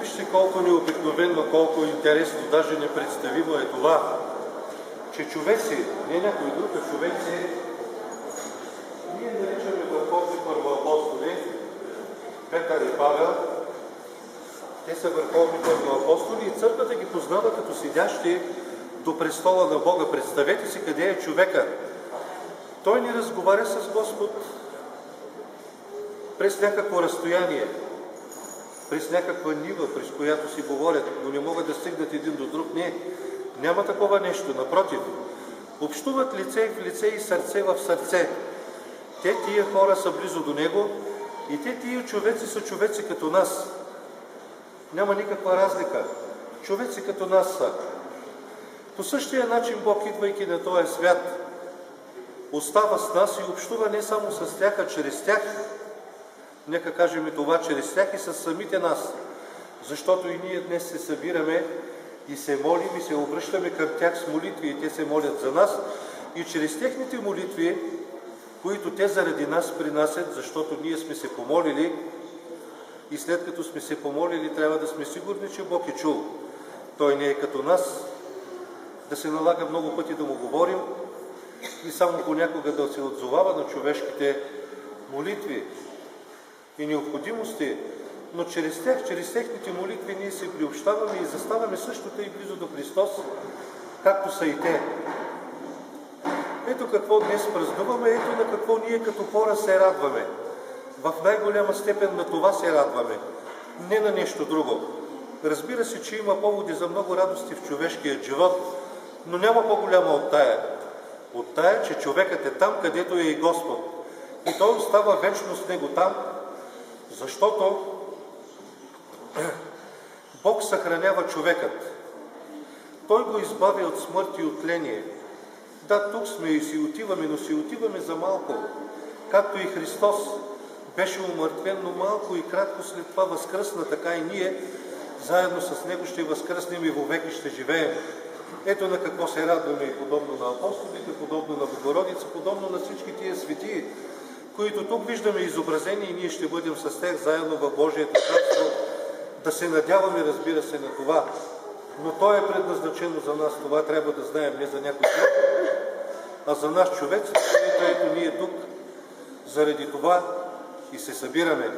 Вижте колко необикновено, колко интересно, даже непредставимо е това, че човеци, не някой друг, а човеци, ние наричаме върховни първоапостоли, Петър и Павел. Те са върховни първоапостоли и църквата ги познава като седящи до престола на Бога. Представете си къде е човека. Той не разговаря с Господ през някакво разстояние, през някаква нива, през която си говорят, но не могат да стигнат един до друг. Не, няма такова нещо. Напротив, общуват лице в лице и сърце в сърце. Те, тия хора, са близо до Него и те, тия човеци, са човеци като нас. Няма никаква разлика. Човеци като нас са. По същия начин Бог, идвайки на този свят, остава с нас и общува не само с тях, а чрез тях. Нека кажем и това, чрез тях и с самите нас. Защото и ние днес се събираме и се молим и се обръщаме към тях с молитви и те се молят за нас. И чрез техните молитви, които те заради нас принасят, защото ние сме се помолили и след като сме се помолили, трябва да сме сигурни, че Бог е чул. Той не е като нас, да се налага много пъти да му говорим и само понякога да се отзовава на човешките молитви и необходимости, но чрез тях, чрез техните молитви ние се приобщаваме и заставаме също тъй близо до Христос, както са и те. Ето какво днес празнуваме, ето на какво ние като хора се радваме. В най-голяма степен на това се радваме, не на нещо друго. Разбира се, че има поводи за много радости в човешкия живот, но няма по-голяма от тая. От тая, че човекът е там, където е и Господ. И той остава вечно с него там, защото Бог съхранява човекът. Той го избавя от смърт и от тление. Да, тук сме и си отиваме, но си отиваме за малко. Както и Христос беше умъртвен, но малко и кратко след това възкръсна, така и ние заедно с Него ще възкръснем и вовеки ще живеем. Ето на какво се радваме и подобно на апостолите, подобно на Богородица, подобно на всички тия светии, които тук виждаме изобразени и ние ще бъдем с тях заедно в Божието царство. Да се надяваме, разбира се, на това. Но то е предназначено за нас. Това трябва да знаем не за някой човек, а за нас човеци, ето ние тук заради това и се събираме.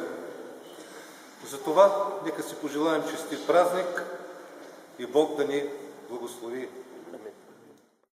Затова нека си пожелаем честит празник и Бог да ни благослови.